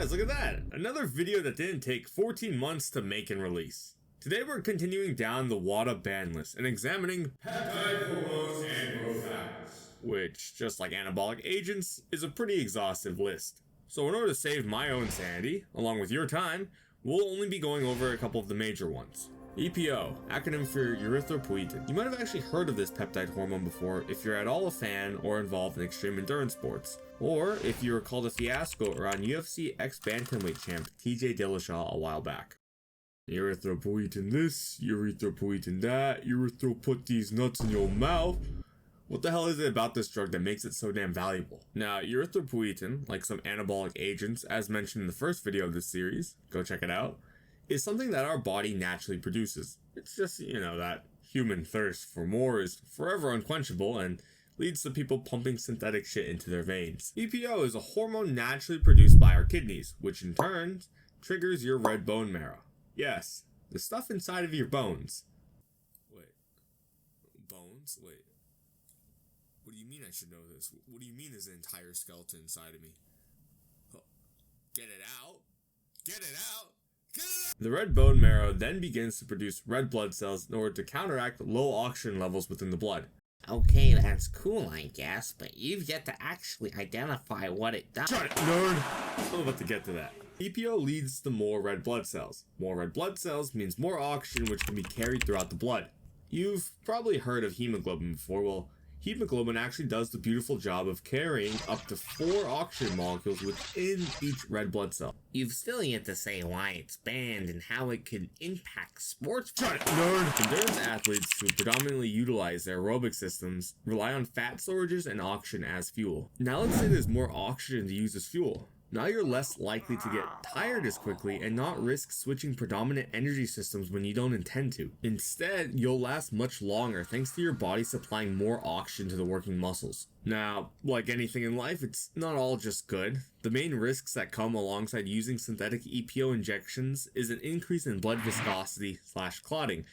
guys, look at that. Another video that didn't take 14 months to make and release. Today we're continuing down the WADA ban list and examining peptide hormones and growth factors, which, just like anabolic agents, is a pretty exhaustive list. So in order to save my own sanity, along with your time, we'll only be going over a couple of the major ones. EPO, acronym for erythropoietin. You might have actually heard of this peptide hormone before if you're at all a fan or involved in extreme endurance sports, or if you recall the fiasco around UFC ex-bantamweight champ TJ Dillashaw a while back. Erythropoietin this, erythropoietin that, put these nuts in your mouth. What the hell is it about this drug that makes it so damn valuable? Now, erythropoietin, like some anabolic agents, as mentioned in the first video of this series, go check it out, is something that our body naturally produces. It's just, that human thirst for more is forever unquenchable and leads to people pumping synthetic shit into their veins. EPO is a hormone naturally produced by our kidneys, which in turn triggers your red bone marrow. Yes, the stuff inside of your bones. Wait. Bones? Wait. What do you mean I should know this? What do you mean there's an entire skeleton inside of me? Get it out! Get it out! The red bone marrow then begins to produce red blood cells in order to counteract low oxygen levels within the blood. Okay, that's cool, I guess, but you've yet to actually identify what it does. Shut it, nerd! I'm about to get to that. EPO leads to more red blood cells. More red blood cells means more oxygen which can be carried throughout the blood. You've probably heard of hemoglobin before. Well, hemoglobin actually does the beautiful job of carrying up to 4 oxygen molecules within each red blood cell. You've still yet to say why it's banned and how it could impact sports. Shut it, nerd! Endurance athletes who predominantly utilize their aerobic systems rely on fat storages and oxygen as fuel. Now let's say there's more oxygen to use as fuel. Now you're less likely to get tired as quickly and not risk switching predominant energy systems when you don't intend to. Instead, you'll last much longer thanks to your body supplying more oxygen to the working muscles. Now, like anything in life, it's not all just good. The main risks that come alongside using synthetic EPO injections is an increase in blood viscosity / clotting,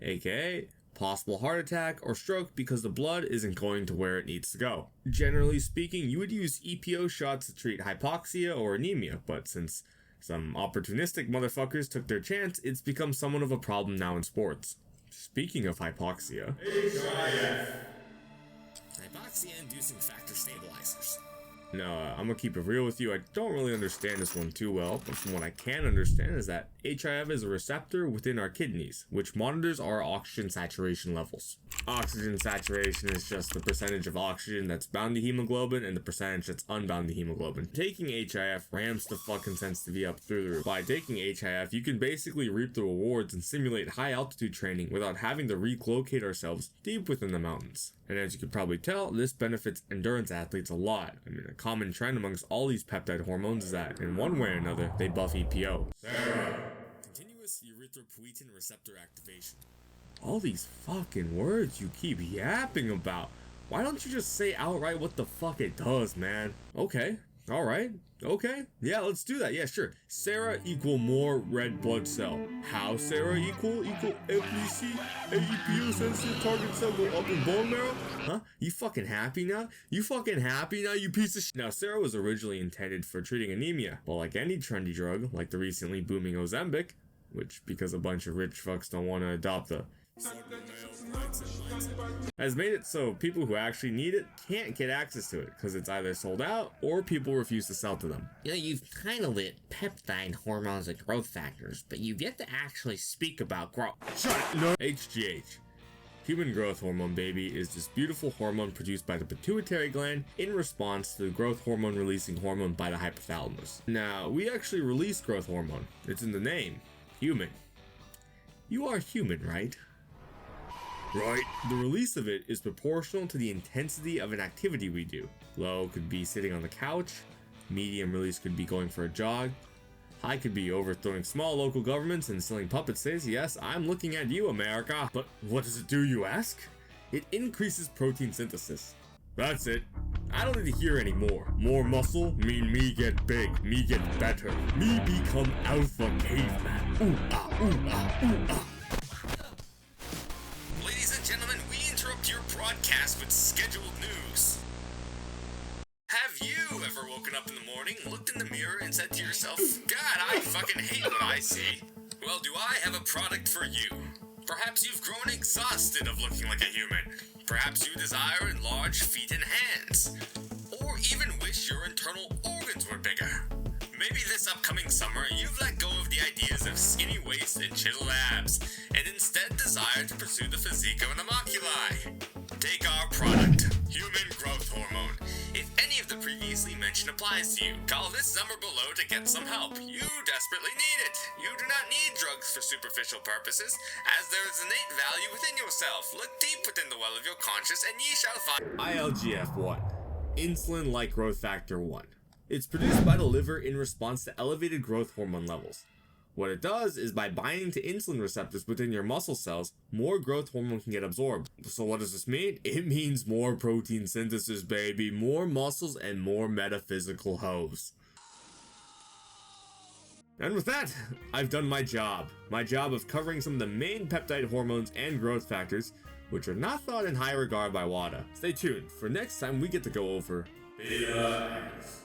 aka possible heart attack or stroke because the blood isn't going to where it needs to go. Generally speaking, you would use EPO shots to treat hypoxia or anemia, but since some opportunistic motherfuckers took their chance, it's become somewhat of a problem now in sports. Speaking of hypoxia, Hypoxia-inducing factor stabilizers. Now, I'm gonna keep it real with you. I don't really understand this one too well, but from what I can understand is that HIF is a receptor within our kidneys, which monitors our oxygen saturation levels. Oxygen saturation is just the percentage of oxygen that's bound to hemoglobin and the percentage that's unbound to hemoglobin. Taking HIF ramps the fucking sensitivity up through the roof. By taking HIF, you can basically reap the rewards and simulate high altitude training without having to relocate ourselves deep within the mountains. And as you can probably tell, this benefits endurance athletes a lot. I mean, a common trend amongst all these peptide hormones is that, in one way or another, they buff EPO. Continuous erythropoietin receptor activation. All these fucking words you keep yapping about. Why don't you just say outright what the fuck it does, man? Okay, alright, okay, yeah, let's do that, yeah, sure. Sarah equal more red blood cell. How Sarah equal FBC, AEPO sensitive target cell go up in bone marrow? Huh? You fucking happy now? You fucking happy now, you piece of shit? Now, Sarah was originally intended for treating anemia, but like any trendy drug, like the recently booming Ozempic, which because a bunch of rich fucks don't want to adopt the has made it so people who actually need it can't get access to it because it's either sold out or people refuse to sell to them. You've titled it Peptide Hormones and Growth Factors, but you've yet to actually speak about growth. Shut it, no. HGH. Human growth hormone, baby, is this beautiful hormone produced by the pituitary gland in response to the growth hormone releasing hormone by the hypothalamus. Now, we actually release growth hormone. It's in the name. Human. You are human, right? Right. The release of it is proportional to the intensity of an activity we do. Low could be sitting on the couch, medium release could be going for a jog, high could be overthrowing small local governments and selling puppet states. Yes, I'm looking at you, America. But what does it do, you ask? It increases protein synthesis. That's it. I don't need to hear any more. More muscle mean me get big, me get better, me become alpha caveman. Ooh ah, ooh ah, ooh ah. Ladies and gentlemen, we interrupt your broadcast with scheduled news. Have you ever ever woken up in the morning, looked in the mirror, and said to yourself, God, I fucking hate what I see? Well, do I have a product for you? Perhaps you've grown exhausted of looking like a human. Perhaps you desire enlarged feet and hands. Or even wish your internal organs were bigger. Maybe this upcoming summer, you've let go of the ideas of skinny waist and chiseled abs, and instead desire to pursue the physique of an homunculi. Take our product, Human Growth Hormone. If any of the previously mentioned applies to you, call this number below to get some help. You desperately need it. You do not need drugs for superficial purposes, as there is innate value within yourself. Look deep within the well of your conscience, and ye shall find ILGF-1, insulin-like growth factor 1. It's produced by the liver in response to elevated growth hormone levels. What it does is by binding to insulin receptors within your muscle cells, more growth hormone can get absorbed. So what does this mean? It means more protein synthesis, baby, more muscles, and more metaphysical hoes. And with that, I've done my job of covering some of the main peptide hormones and growth factors, which are not thought in high regard by WADA. Stay tuned for next time we get to go over beta agonists.